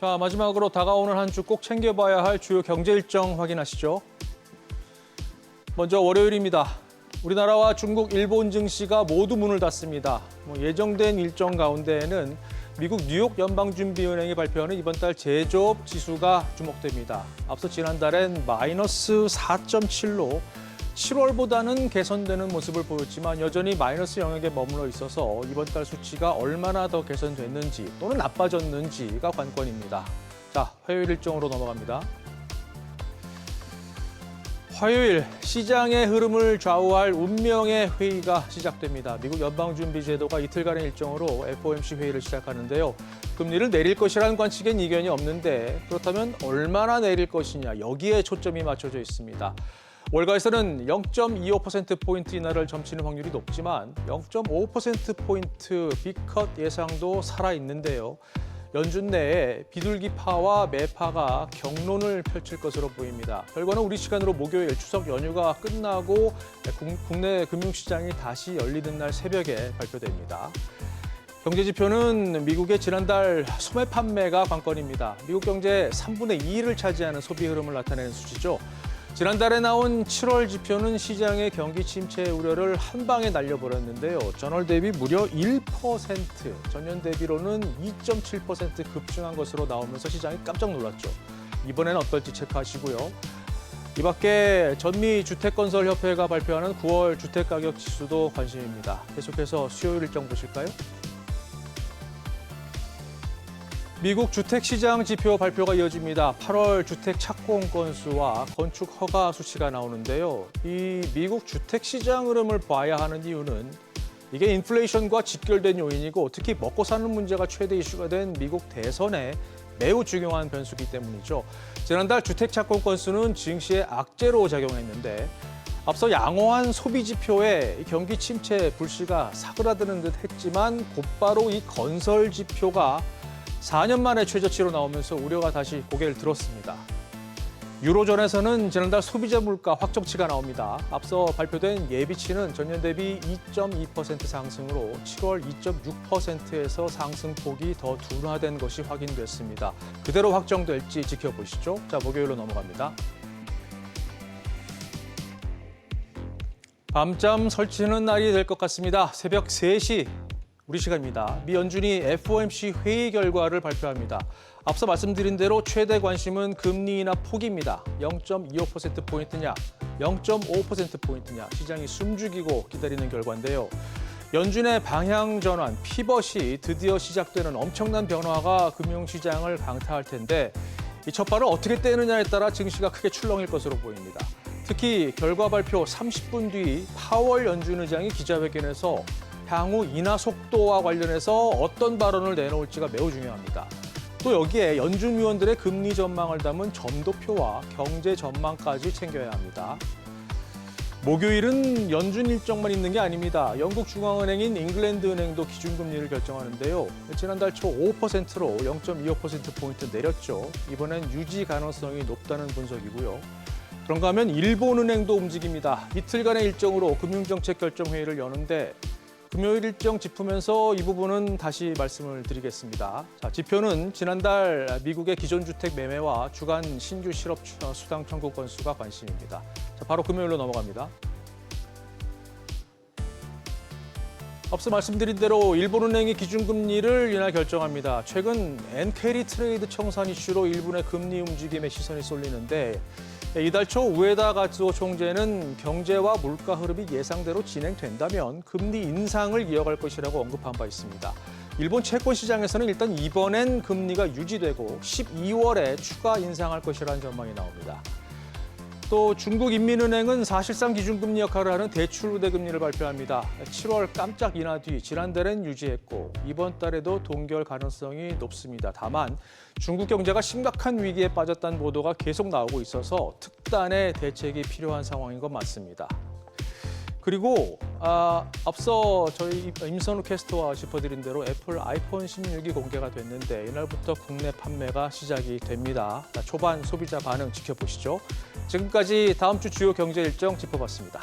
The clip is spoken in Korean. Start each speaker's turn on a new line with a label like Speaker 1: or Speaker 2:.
Speaker 1: 자, 마지막으로 다가오는 한 주 꼭 챙겨봐야 할 주요 경제 일정 확인하시죠. 먼저 월요일입니다. 우리나라와 중국, 일본 증시가 모두 문을 닫습니다. 예정된 일정 가운데에는 미국 뉴욕 연방준비은행이 발표하는 이번 달 제조업 지수가 주목됩니다. 앞서 지난달엔 마이너스 4.7로 7월보다는 개선되는 모습을 보였지만 여전히 마이너스 영역에 머물러 있어서 이번 달 수치가 얼마나 더 개선됐는지 또는 나빠졌는지가 관건입니다. 자, 화요일 일정으로 넘어갑니다. 화요일 시장의 흐름을 좌우할 운명의 회의가 시작됩니다. 미국 연방준비제도가 이틀간의 일정으로 FOMC 회의를 시작하는데요. 금리를 내릴 것이라는 관측엔 이견이 없는데 그렇다면 얼마나 내릴 것이냐 여기에 초점이 맞춰져 있습니다. 월가에서는 0.25%포인트 인하를 점치는 확률이 높지만 0.5%포인트 빅컷 예상도 살아있는데요. 연준 내에 비둘기파와 매파가 경론을 펼칠 것으로 보입니다. 결과는 우리 시간으로 목요일 추석 연휴가 끝나고 국내 금융시장이 다시 열리는 날 새벽에 발표됩니다. 경제 지표는 미국의 지난달 소매 판매가 관건입니다. 미국 경제 3분의 2를 차지하는 소비 흐름을 나타내는 수치죠. 지난달에 나온 7월 지표는 시장의 경기 침체 우려를 한 방에 날려버렸는데요. 전월 대비 무려 1%, 전년 대비로는 2.7% 급증한 것으로 나오면서 시장이 깜짝 놀랐죠. 이번에는 어떨지 체크하시고요. 이 밖에 전미주택건설협회가 발표하는 9월 주택가격 지수도 관심입니다. 계속해서 수요일 일정 보실까요? 미국 주택시장 지표 발표가 이어집니다. 8월 주택 착공 건수와 건축 허가 수치가 나오는데요. 이 미국 주택시장 흐름을 봐야 하는 이유는 이게 인플레이션과 직결된 요인이고 특히 먹고 사는 문제가 최대 이슈가 된 미국 대선에 매우 중요한 변수이기 때문이죠. 지난달 주택 착공 건수는 증시에 악재로 작용했는데 앞서 양호한 소비 지표에 경기 침체 불씨가 사그라드는 듯 했지만 곧바로 이 건설 지표가 4년 만에 최저치로 나오면서 우려가 다시 고개를 들었습니다. 유로존에서는 지난달 소비자 물가 확정치가 나옵니다. 앞서 발표된 예비치는 전년 대비 2.2% 상승으로 7월 2.6%에서 상승폭이 더 둔화된 것이 확인됐습니다. 그대로 확정될지 지켜보시죠. 자, 목요일로 넘어갑니다. 밤잠 설치는 날이 될 것 같습니다. 새벽 3시. 우리 시간입니다. 미 연준이 FOMC 회의 결과를 발표합니다. 앞서 말씀드린 대로 최대 관심은 금리 인하 폭입니다. 0.25%포인트냐, 0.5%포인트냐 시장이 숨죽이고 기다리는 결과인데요. 연준의 방향 전환, 피벗이 드디어 시작되는 엄청난 변화가 금융시장을 강타할 텐데 이 첫발을 어떻게 떼느냐에 따라 증시가 크게 출렁일 것으로 보입니다. 특히 결과 발표 30분 뒤 파월 연준 의장이 기자회견에서 향후 인하 속도와 관련해서 어떤 발언을 내놓을지가 매우 중요합니다. 또 여기에 연준 위원들의 금리 전망을 담은 점도표와 경제 전망까지 챙겨야 합니다. 목요일은 연준 일정만 있는 게 아닙니다. 영국 중앙은행인 잉글랜드 은행도 기준금리를 결정하는데요. 지난달 초 5%로 0.25%포인트 내렸죠. 이번엔 유지 가능성이 높다는 분석이고요. 그런가 하면 일본은행도 움직입니다. 이틀간의 일정으로 금융정책결정회의를 여는데 금요일 일정 짚으면서 이 부분은 다시 말씀을 드리겠습니다. 자, 지표는 지난달 미국의 기존주택 매매와 주간 신규 실업 수당 청구 건수가 관심입니다. 자, 바로 금요일로 넘어갑니다. 앞서 말씀드린 대로 일본은행이 기준금리를 인하 결정합니다. 최근 엔캐리 트레이드 청산 이슈로 일본의 금리 움직임에 시선이 쏠리는데 이달 초 우에다 가즈오 총재는 경제와 물가 흐름이 예상대로 진행된다면 금리 인상을 이어갈 것이라고 언급한 바 있습니다. 일본 채권 시장에서는 일단 이번엔 금리가 유지되고 12월에 추가 인상할 것이라는 전망이 나옵니다. 또 중국인민은행은 사실상 기준금리 역할을 하는 대출 우대금리를 발표합니다. 7월 깜짝 인하 뒤 지난달엔 유지했고 이번 달에도 동결 가능성이 높습니다. 다만 중국 경제가 심각한 위기에 빠졌다는 보도가 계속 나오고 있어서 특단의 대책이 필요한 상황인 건 맞습니다. 그리고 앞서 저희 임선우 캐스터와 짚어드린 대로 애플 아이폰 16이 공개가 됐는데 이날부터 국내 판매가 시작이 됩니다. 초반 소비자 반응 지켜보시죠. 지금까지 다음 주 주요 경제 일정 짚어봤습니다.